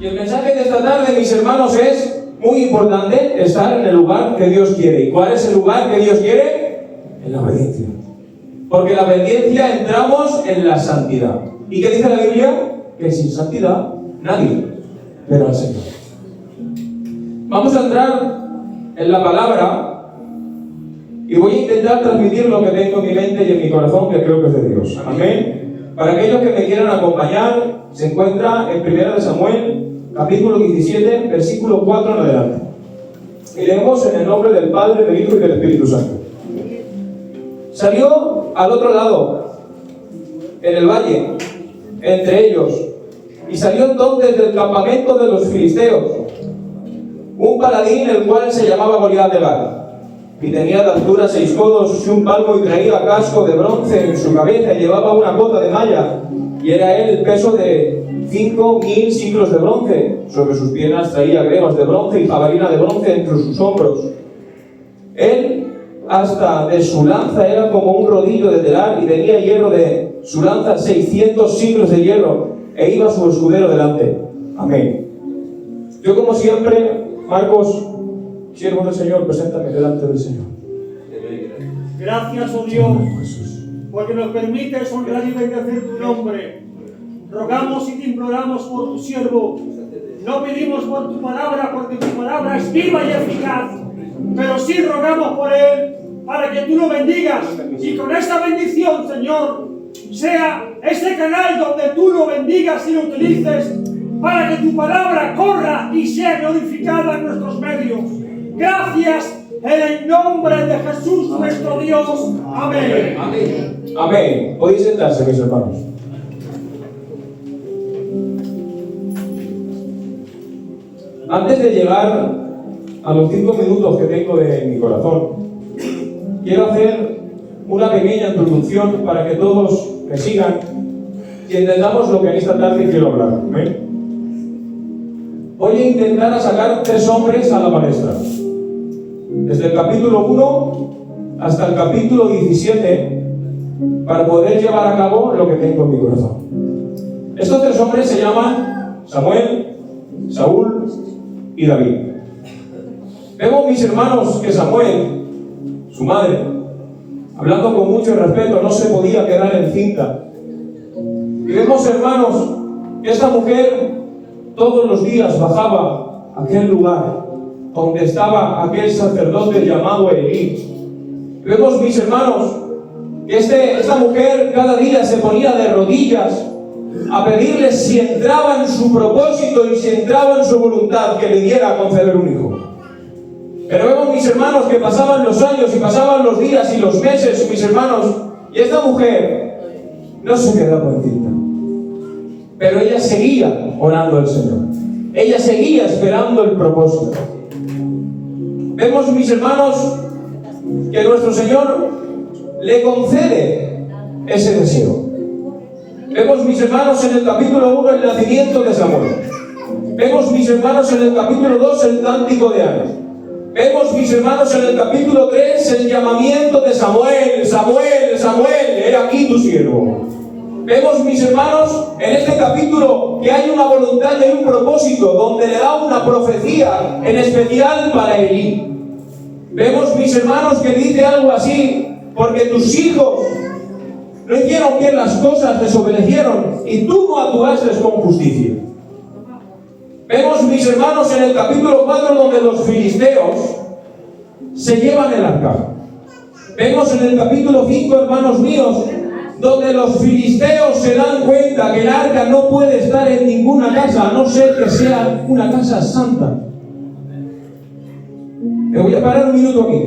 Y el mensaje de esta tarde, mis hermanos, es muy importante estar en el lugar que Dios quiere. ¿Y cuál es el lugar que Dios quiere? En la obediencia. Porque en la obediencia entramos en la santidad. ¿Y qué dice la Biblia? Que sin santidad nadie verá al Señor. Vamos a entrar en la palabra y voy a intentar transmitir lo que tengo en mi mente y en mi corazón, que creo que es de Dios. Amén. Para aquellos que me quieran acompañar, se encuentra en 1 de Samuel, capítulo 17, versículo 4 en adelante. Y leemos en el nombre del Padre, del Hijo y del Espíritu Santo. Salió al otro lado, en el valle, entre ellos, y salió entonces del campamento de los filisteos un paladín, el cual se llamaba Goliat de Gat, y tenía de altura 6 codos y un palmo, y traía casco de bronce en su cabeza, y llevaba una cota de malla, y era él el peso de 5.000 siclos de bronce. Sobre sus piernas traía grebas de bronce y jabalina de bronce entre sus hombros. Él, hasta de su lanza, era como un rodillo de telar, y tenía hierro de su lanza 600 siclos de hierro, e iba su escudero delante. Amén. Yo, como siempre, Marcos, siervo del Señor, preséntame delante del Señor. Gracias, oh Dios, porque nos permites honrar y bendecir tu nombre. Rogamos y te imploramos por tu siervo. No pedimos por tu palabra, porque tu palabra es viva y eficaz, pero sí rogamos por él, para que tú lo bendigas. Y con esta bendición, Señor, sea este canal donde tú lo bendigas y lo utilices, para que tu palabra corra y sea glorificada en nuestros medios. Gracias en el nombre de Jesús nuestro Dios. Amén. Amén. Amén. Podéis sentarse, mis hermanos. Antes de llegar a los 5 minutos que tengo de mi corazón, quiero hacer una pequeña introducción para que todos me sigan y entendamos lo que en esta tarde quiero hablar. ¿Amén? Voy a intentar sacar 3 hombres a la palestra. Desde el capítulo 1 hasta el capítulo 17, para poder llevar a cabo lo que tengo en mi corazón. Estos 3 hombres se llaman Samuel, Saúl y David. Vemos, mis hermanos, que Samuel, su madre, hablando con mucho respeto, no se podía quedar encinta. Y vemos, hermanos, que esta mujer todos los días bajaba a aquel lugar donde estaba aquel sacerdote llamado Elí. Vemos, mis hermanos, que esta mujer cada día se ponía de rodillas a pedirle si entraba en su propósito y si entraba en su voluntad que le diera a conceder un hijo. Pero vemos, mis hermanos, que pasaban los años y pasaban los días y los meses, mis hermanos, y esta mujer no se quedaba encinta. Pero ella seguía orando al Señor. Ella seguía esperando el propósito. Vemos, mis hermanos, que nuestro Señor le concede ese deseo. Vemos, mis hermanos, en el capítulo 1 el nacimiento de Samuel. Vemos, mis hermanos, en el capítulo 2 el cántico de Ana. Vemos, mis hermanos, en el capítulo 3 el llamamiento de Samuel. Samuel, Samuel, he aquí tu siervo. Vemos, mis hermanos, en este capítulo que hay una voluntad y hay un propósito, donde le da una profecía en especial para Elí. Vemos, mis hermanos, que dice algo así: porque tus hijos no hicieron bien las cosas, desobedecieron, y tú no actuaste con justicia. Vemos, mis hermanos, en el capítulo 4, donde los filisteos se llevan el arca. Vemos en el capítulo 5, hermanos míos, donde los filisteos se dan cuenta que el arca no puede estar en ninguna casa, a no ser que sea una casa santa. Me voy a parar un minuto aquí.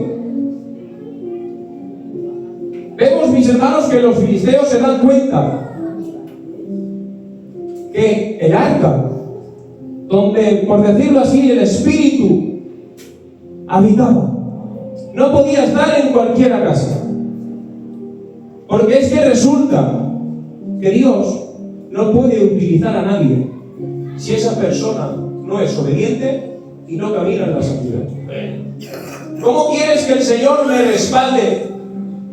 Vemos, mis hermanos, que los filisteos se dan cuenta que el arca, donde, por decirlo así, el espíritu habitaba, no podía estar en cualquiera casa. Porque es que resulta que Dios no puede utilizar a nadie si esa persona no es obediente y no camina en la santidad. ¿Cómo quieres que el Señor me respalde?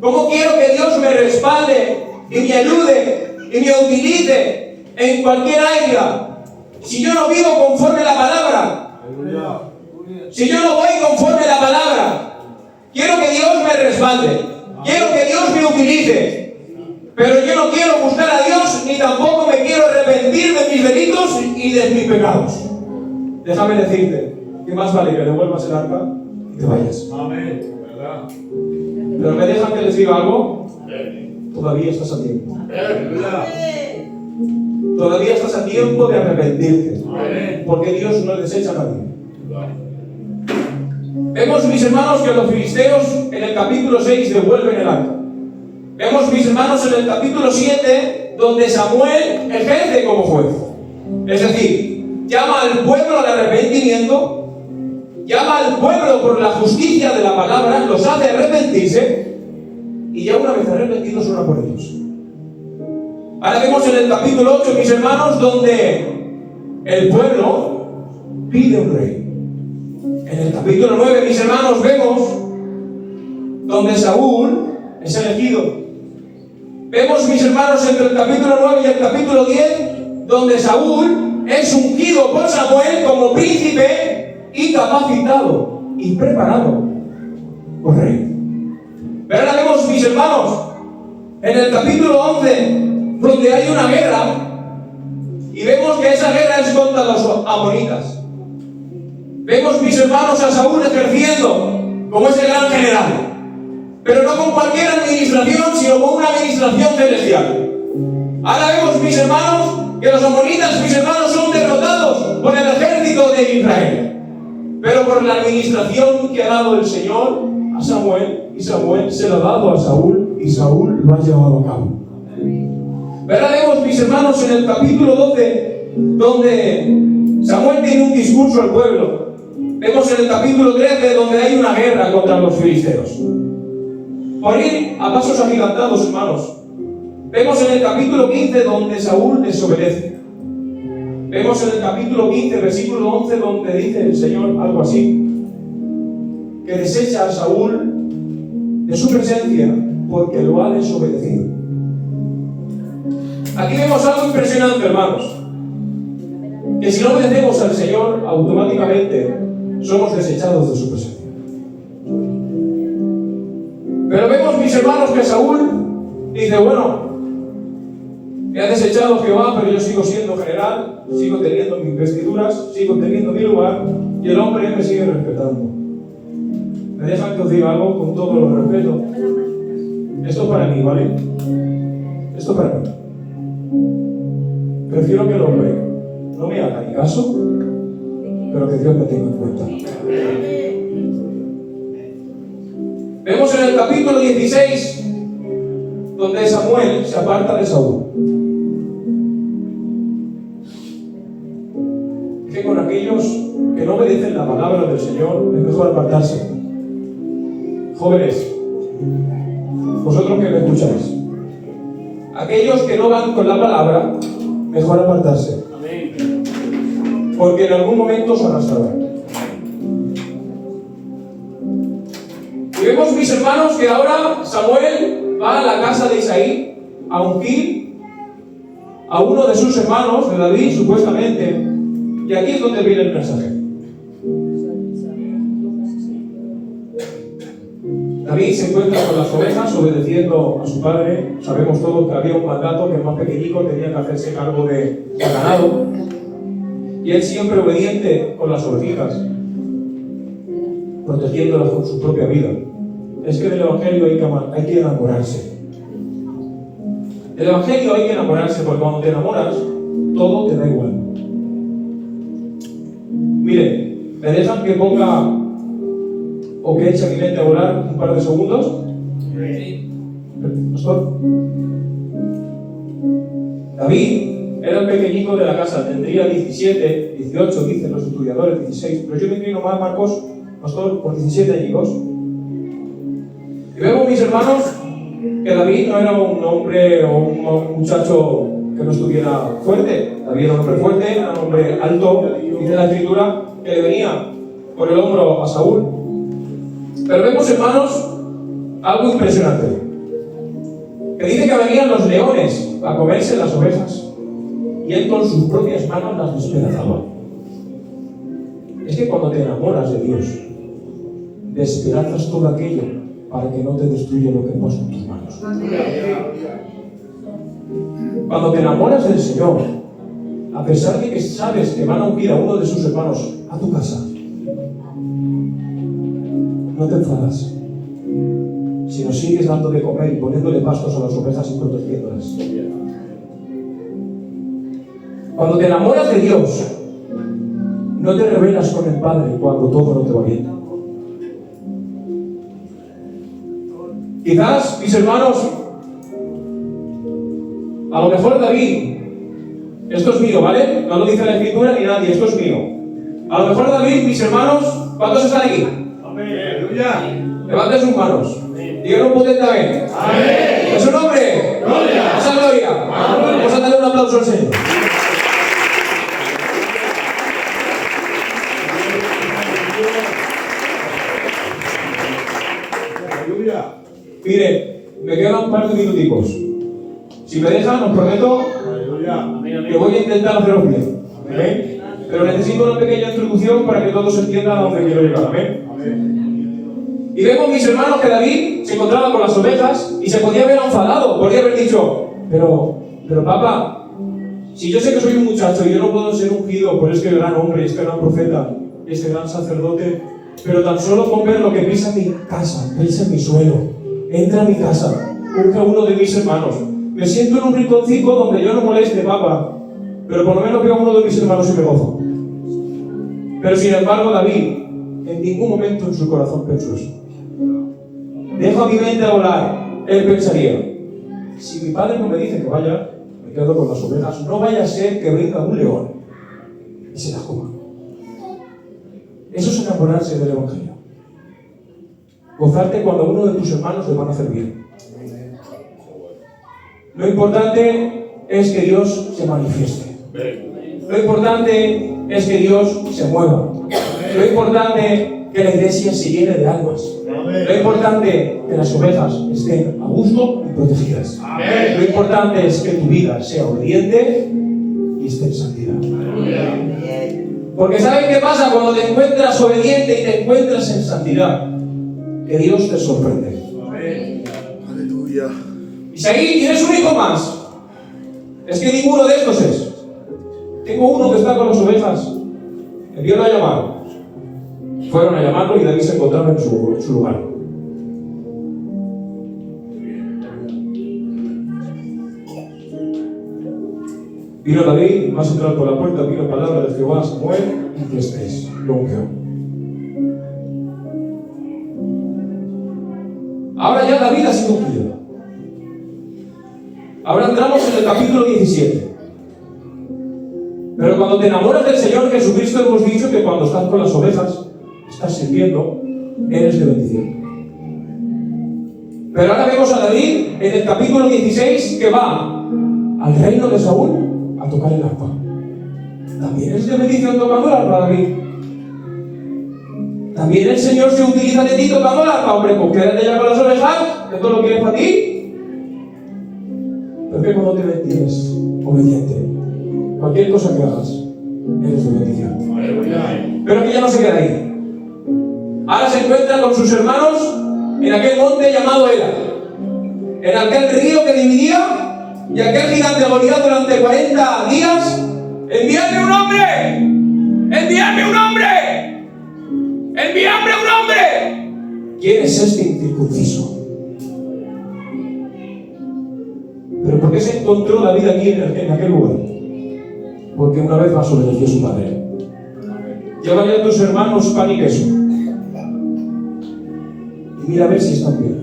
¿Cómo quiero que Dios me respalde y me ayude y me utilice en cualquier área si yo no vivo conforme a la palabra, si yo no voy conforme a la palabra, quiero que Dios me respalde, quiero que Dios me utilice, pero yo no quiero buscar a Dios ni tampoco me quiero arrepentir de mis delitos y de mis pecados. Déjame decirte que más vale que devuelvas el arca y te vayas. Amén. ¿Verdad? Pero me dejan que les diga algo. Todavía estás a tiempo. Todavía estás a tiempo de arrepentirte. Porque Dios no desecha a nadie. Vemos, mis hermanos, que los filisteos en el capítulo 6 devuelven el arca. Vemos, mis hermanos, en el capítulo 7 donde Samuel ejerce como juez. Es decir, llama al pueblo al arrepentimiento, llama al pueblo por la justicia de la palabra, los hace arrepentirse y ya una vez arrepentidos ora por ellos. Ahora vemos en el capítulo 8, mis hermanos, donde el pueblo pide un rey. En el capítulo 9, mis hermanos, vemos donde Saúl es elegido. Vemos, mis hermanos, entre el capítulo 9 y el capítulo 10, donde Saúl es ungido por Samuel como príncipe y capacitado y preparado por rey. Pero ahora vemos, mis hermanos, en el capítulo 11, donde hay una guerra, y vemos que esa guerra es contra los amonitas. Vemos, mis hermanos, a Saúl ejerciendo como ese gran general, pero no con cualquier administración, sino con una administración celestial. Ahora vemos, mis hermanos, que los amonitas, mis hermanos, son derrotados por el ejército de Israel, pero por la administración que ha dado el Señor a Samuel, y Samuel se lo ha dado a Saúl, y Saúl lo ha llevado a cabo. Pero ahora vemos, mis hermanos, en el capítulo 12, donde Samuel tiene un discurso al pueblo. Vemos en el capítulo 13, donde hay una guerra contra los filisteos. Por ir a pasos agigantados, hermanos. Vemos en el capítulo 15, donde Saúl desobedece. Vemos en el capítulo 15, versículo 11, donde dice el Señor algo así: que desecha a Saúl de su presencia porque lo ha desobedecido. Aquí vemos algo impresionante, hermanos. Que si no obedecemos al Señor, automáticamente somos desechados de su presencia. Pero vemos, mis hermanos, que Saúl dice: bueno, me ha desechado Jehová, pero yo sigo siendo general, sigo teniendo mis vestiduras, sigo teniendo mi lugar, y el hombre me sigue respetando. ¿Me dejan que os diga algo con todo lo respeto? Esto para mí, ¿vale? Esto para mí. Prefiero que el hombre no me haga ni caso, pero que Dios me tenga en cuenta. Vemos en el capítulo 16, donde Samuel se aparta de Saúl. Que con aquellos que no obedecen la palabra del Señor es mejor apartarse. Jóvenes, vosotros que me escucháis, aquellos que no van con la palabra, mejor apartarse. Porque en algún momento os arrastrarán. Y vemos, mis hermanos, que ahora Samuel va a la casa de Isaí a ungir a uno de sus hermanos, de David, supuestamente. Y aquí es donde viene el mensaje. David se encuentra con las ovejas obedeciendo a su padre. Sabemos todos que había un mandato que el más pequeñico tenía que hacerse cargo del ganado. Y él siempre obediente con las ovejas, protegiéndolas con su propia vida. Es que del Evangelio hay que enamorarse. Del Evangelio hay que enamorarse, porque cuando te enamoras, todo te da igual. Miren, ¿me dejan que ponga o que eche mi mente a volar un par de segundos? Sí. Pastor. David era el pequeñico de la casa, tendría 17, 18, dicen los estudiadores, 16, pero yo me inclino más, Marcos, pastor, por 17 años. Y vemos, mis hermanos, que David no era un hombre o un muchacho que no estuviera fuerte. David era un hombre fuerte, era un hombre alto, dice la Escritura que le venía por el hombro a Saúl. Pero vemos, hermanos, algo impresionante, que dice que venían los leones a comerse las ovejas. y él con sus propias manos las despedazaba. Es que cuando te enamoras de Dios, despedazas todo aquello para que no te destruya lo que pasa en tus manos. Cuando te enamoras del Señor, a pesar de que sabes que van a ungir a uno de sus hermanos a tu casa, no te enfadas, sino sigues dando de comer y poniéndole pastos a las ovejas y protegiéndolas. Cuando te enamoras de Dios, no te rebelas con el Padre cuando todo no te va bien. Quizás, mis hermanos, a lo mejor David, esto es mío, ¿vale? No lo dice la Escritura ni nadie, esto es mío. A lo mejor David, mis hermanos, ¿cuántos están aquí? Amén. Levanten sus manos. Digan un potente amén. Amén. ¿Es su nombre? Gloria. Esa gloria. Vamos a darle un aplauso al Señor. Mire, me quedan un par de minuticos. Si me dejan, os prometo que voy a intentar haceros bien. ¿Amén? Pero necesito una pequeña introducción para que todos entiendan a dónde quiero llegar. ¿Amén? Y vemos, mis hermanos, que David se encontraba con las ovejas y se podía haber enfadado. Podría haber dicho, pero papá, si yo sé que soy un muchacho y yo no puedo ser ungido por este gran hombre, este gran profeta, este gran sacerdote, pero tan solo con ver lo que pisa mi casa, pisa mi suelo, entra a mi casa, unge a uno de mis hermanos. Me siento en un rinconcito donde yo no moleste, papá, pero por lo menos veo a uno de mis hermanos y me gozo. Pero sin embargo, David, en ningún momento en su corazón pensó eso. Dejo a mi mente a volar. Él pensaría, si mi padre no me dice que vaya, me quedo con las ovejas, no vaya a ser que venga un león y se las coma. Eso es enamorarse del Evangelio. Gozarte cuando uno de tus hermanos le van a hacer bien. Lo importante es que Dios se manifieste. Lo importante es que Dios se mueva. Lo importante es que la iglesia se llene de almas. Lo importante es que las ovejas estén a gusto y protegidas. Lo importante es que tu vida sea obediente y esté en santidad. Porque ¿saben qué pasa cuando te encuentras obediente y te encuentras en santidad? Que Dios te sorprende. Aleluya. Y si ahí tienes un hijo más, es que ninguno de estos es. Tengo uno que está con las ovejas. Enviaron a llamar. Fueron a llamarlo y David se encontraba en su lugar. Vino David, vas a entrar por la puerta, vino palabra de Jehová a Samuel y que estés. Lo ungió. Ahora ya David ha sido ungido. Ahora entramos en el capítulo 17. Pero cuando te enamoras del Señor Jesucristo, hemos dicho que cuando estás con las ovejas, estás sirviendo, eres de bendición. Pero ahora vemos a David en el capítulo 16 que va al reino de Saúl a tocar el arpa. También es de bendición tocando el arpa, David. También el Señor se utiliza de ti tocando el arpa, hombre, pues quédate ya con las ovejas, que todo lo quieres para ti. Pero que cuando te mantienes obediente, cualquier cosa que hagas, eres de bendición. Pero que ya no se queda ahí. Ahora se encuentra con sus hermanos en aquel monte llamado Ela, en aquel río que dividía. Y aquel gigante Goliat durante 40 días, ¡envíame un hombre! ¡Envíame un hombre! ¡Envíame un hombre! ¿Quién es este incircunciso? ¿Pero por qué se encontró David aquí en aquel lugar? Porque una vez más obedeció a su padre. Llévale a tus hermanos pan y queso. Y mira a ver si están bien.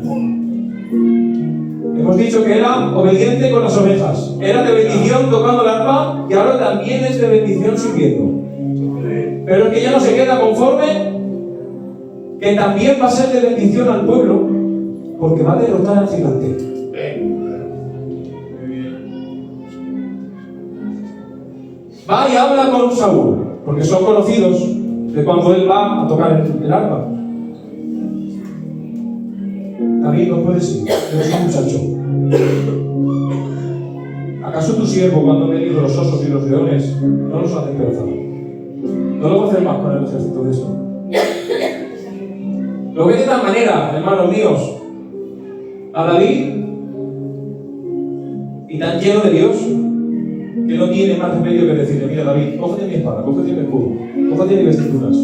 Hemos dicho que era obediente con las ovejas, era de bendición tocando el arpa y ahora también es de bendición sirviendo. Pero que ya no se queda conforme, que también va a ser de bendición al pueblo porque va a derrotar al gigante. Va y habla con Saúl, porque son conocidos de cuando él va a tocar el arpa. David, no puedes ir, eres un muchacho. ¿Acaso tu siervo, cuando ha venido los osos y los leones, no los ha despedazado? ¿No lo va a hacer más con el ejército de esto? Lo ve de tal manera, hermanos míos, a David, y tan lleno de Dios, que no tiene más remedio que decirle: mira, David, cógete mi espada, cógete mi escudo, cógete mis vestiduras.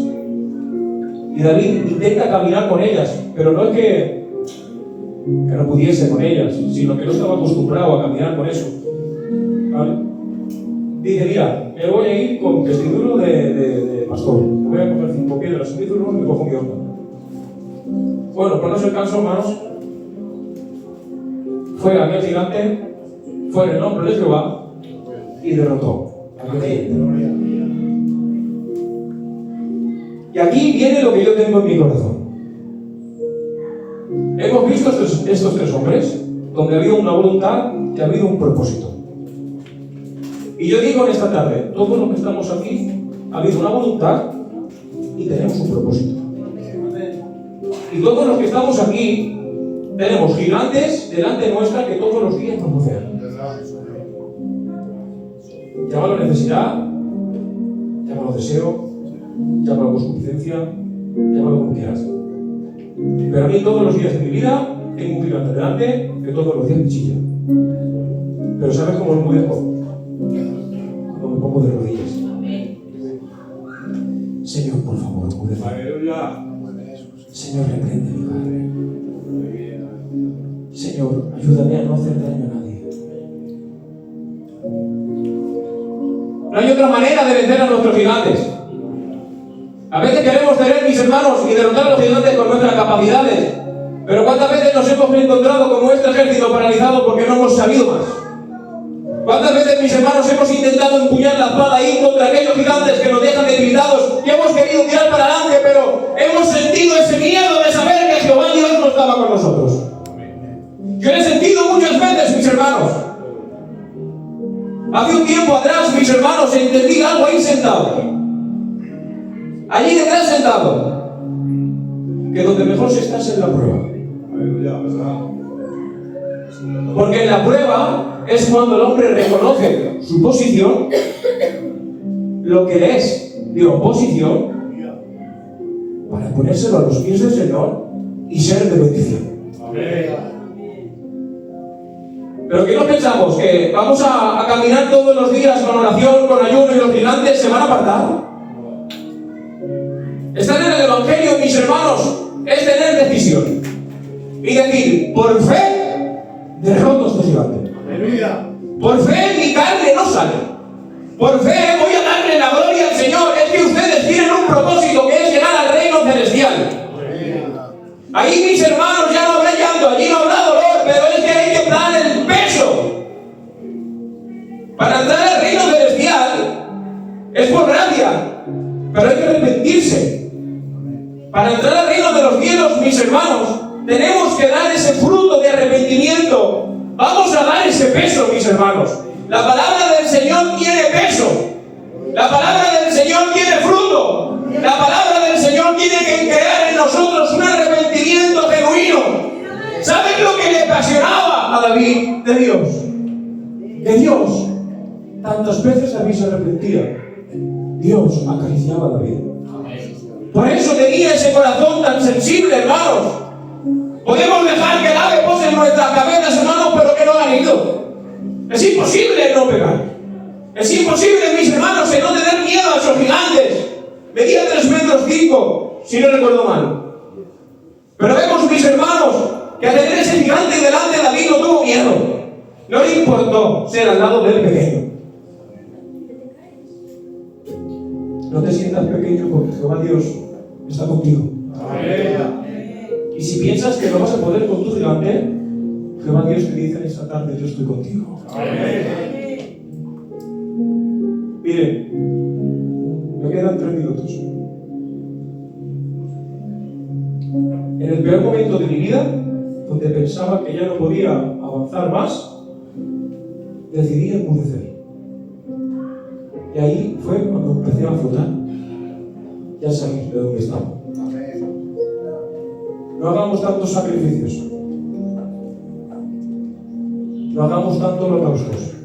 Y David intenta caminar con ellas, pero no es que no pudiese con ellas, sino que no estaba acostumbrado a caminar con eso. ¿Vale? Dice: mira, me voy a ir con vestiduro de pastor, me voy a coger 5 piedras en mi zurrón y me cojo mi onda. Bueno, para no ser caso, hermanos, fue aquel gigante, fue en el nombre de Jehová y derrotó a aquel gigante. Y aquí viene lo que yo tengo en mi corazón. Hemos visto estos 3 hombres, donde ha habido una voluntad y ha habido un propósito. Y yo digo en esta tarde, todos los que estamos aquí, ha habido una voluntad y tenemos un propósito. Y todos los que estamos aquí, tenemos gigantes delante nuestra que todos los días nos rodean. Llámalo necesidad, llámalo deseo, llámalo concupiscencia, llámalo como quieras. Pero a mí todos los días de mi vida tengo un gigante delante que todos los días me chilla. Pero ¿sabes cómo lo dejo? Cuando me pongo de rodillas. Señor, por favor, cúbreme. Señor, reprende mi Padre. Señor, ayúdame a no hacer daño a nadie. No hay otra manera de vencer a nuestros gigantes. A veces queremos tener, mis hermanos, y derrotar a los gigantes con nuestras capacidades. Pero ¿cuántas veces nos hemos encontrado con nuestro ejército paralizado porque no hemos sabido más? ¿Cuántas veces, mis hermanos, hemos intentado empuñar la espada ahí contra aquellos gigantes que nos dejan debilitados y hemos querido tirar para adelante, pero hemos sentido ese miedo de saber que Jehová Dios no estaba con nosotros? Yo lo he sentido muchas veces, mis hermanos. Hace un tiempo atrás, mis hermanos, entendí algo ahí sentado. Allí detrás sentado. Que donde mejor se está es en la prueba. Porque en la prueba es cuando el hombre reconoce su posición, lo que le es de oposición, para ponérselo a los pies del Señor y ser de bendición. Pero ¿qué nos pensamos? ¿Que vamos a caminar todos los días con oración, con ayuno y los gigantes se van a apartar? Estar en el Evangelio, mis hermanos, es tener decisión y decir: por fe derroto este gigante. Por fe mi carne no sale. Por fe voy a darle la gloria al Señor. Es que ustedes tienen un propósito, que es llegar al reino celestial. Ahí, mis hermanos, ya no habrá llanto, allí no habrá dolor, pero es que hay que dar el peso. Para entrar al reino celestial es por gracia, pero hay que arrepentirse. Para entrar al reino de los cielos, mis hermanos, tenemos que dar ese fruto de arrepentimiento. Vamos a dar ese peso, mis hermanos. La palabra del Señor tiene peso. La palabra del Señor tiene fruto. La palabra del Señor tiene que crear en nosotros un arrepentimiento genuino. ¿Saben lo que le apasionaba a David de Dios? De Dios. Tantas veces David se arrepentía. Dios acariciaba a David. Por eso tenía ese corazón tan sensible, hermanos. Podemos dejar que el ave pose en nuestras cabezas, hermanos, pero que no han ido. Es imposible no pegar. Es imposible, mis hermanos, que no tener miedo a esos gigantes. Medía 3,5 metros, si no recuerdo mal. Pero vemos, mis hermanos, que al tener ese gigante delante, David no tuvo miedo. No le importó ser al lado del pequeño. No te sientas pequeño porque Jehová Dios está contigo. Amén. Y si piensas que no vas a poder con tu gigante, Jehová Dios te dice en esta tarde: yo estoy contigo. Amén. Miren, me quedan 3 minutos. En el peor momento de mi vida, donde pensaba que ya no podía avanzar más, decidí enmudecer. Y ahí fue cuando empecé a flotar. Ya sabéis de dónde estamos. No hagamos tantos sacrificios. No hagamos tantos holocaustos.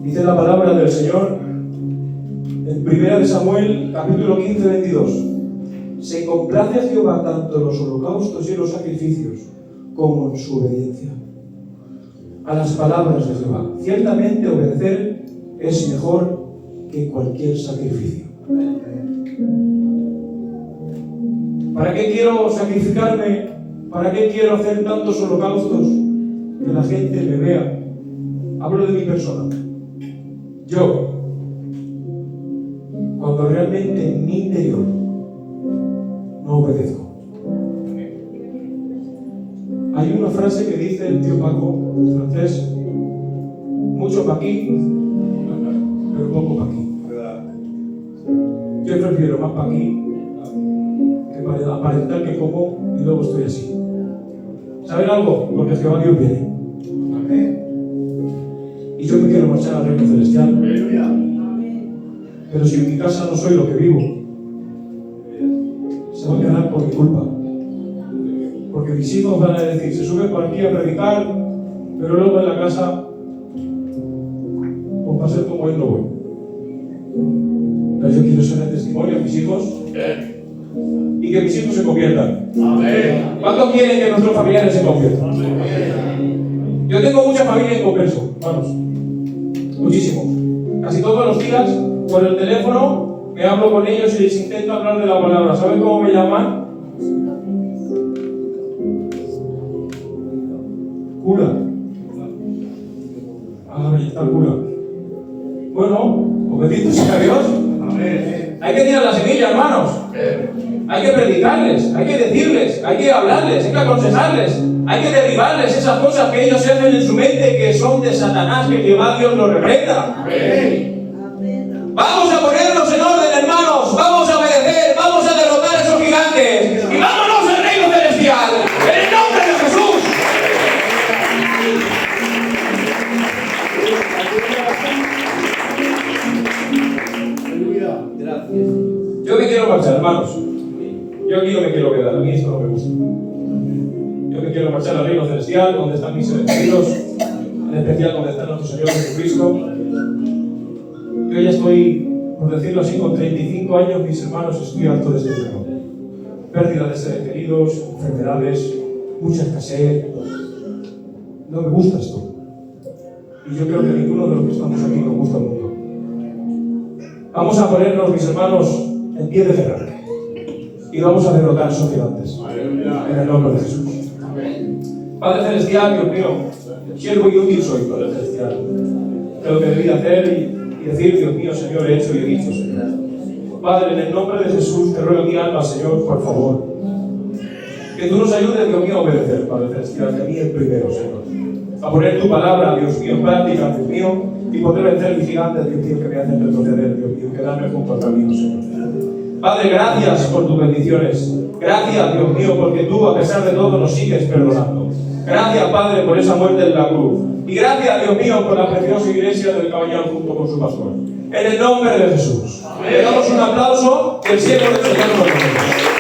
Dice la palabra del Señor en 1 Samuel, capítulo 15, 22. Se complace a Jehová tanto en los holocaustos y en los sacrificios, como en su obediencia a las palabras de Jehová. Ciertamente obedecer es mejor que cualquier sacrificio. ¿Para qué quiero sacrificarme? ¿Para qué quiero hacer tantos holocaustos? Que la gente me vea. Hablo de mi persona. Yo, cuando realmente en mi interior no obedezco. Hay una frase que dice el tío Paco, francés: mucho pa' aquí, pero poco pa' aquí. Yo prefiero más pa' aquí que para aparentar que como y luego estoy así. ¿Saben algo? Porque Jehová Dios viene. Y yo me quiero marchar al reino celestial. Pero si en mi casa no soy lo que vivo, se va a quedar por mi culpa. Porque mis hijos van a decir, se suben por aquí a predicar, pero luego en la casa, pues va a ser como él no voy. Pero yo quiero ser el testimonio a mis hijos y que mis hijos se conviertan. ¿Cuántos quieren que nuestros familiares se conviertan? Yo tengo mucha familia en converso, hermanos. Muchísimo. Casi todos los días, por el teléfono, me hablo con ellos y les intento hablar de la palabra. ¿Saben cómo me llaman? Cura. Ah, ahí está el cura. Bueno, pues bendito sea Dios. Hay que tirar la semilla, hermanos. Hay que predicarles, hay que decirles, hay que hablarles, hay que aconsejarles, hay que derribarles esas cosas que ellos hacen en su mente que son de Satanás, que Jehová Dios los reprenda. Vamos a ponernos en orden, hermanos. Vamos a obedecer, vamos a derrotar a esos gigantes y vámonos al reino celestial. En el nombre de Jesús. Yo me quiero marchar, hermanos. Yo aquí no me quiero quedar, a mí esto no me gusta. Yo me quiero marchar al reino celestial, donde están mis seres queridos, en especial donde está nuestro Señor Jesucristo. Yo ya estoy, por decirlo así, con 35 años, mis hermanos, estoy harto de este mundo. Pérdida de seres queridos, enfermedades, mucha escasez. No me gusta esto. Y yo creo que ninguno de los que estamos aquí nos gusta el mundo. Vamos a ponernos, mis hermanos, en pie de guerra. Y vamos a derrotar a esos gigantes. En el nombre de Jesús. Padre Celestial, Dios mío, siervo y útil soy, Padre Celestial. De lo que debí hacer y decir, Dios mío, Señor, he hecho y he dicho, Señor. Padre, en el nombre de Jesús, te ruego mi alma, Señor, por favor. Que tú nos ayudes, Dios mío, a obedecer, Padre Celestial, que a mí el primero, Señor. A poner tu palabra, Dios mío, en práctica, Dios mío, y poder vencer mis gigantes, Dios mío, que me hacen retroceder, Dios mío, quedarme junto al camino, Señor. Padre, gracias por tus bendiciones. Gracias, Dios mío, porque tú, a pesar de todo, nos sigues perdonando. Gracias, Padre, por esa muerte en la cruz. Y gracias, Dios mío, por la preciosa iglesia del Caballero junto con su pastor. En el nombre de Jesús. Le damos un aplauso que el cielo del Señor nos bendiga.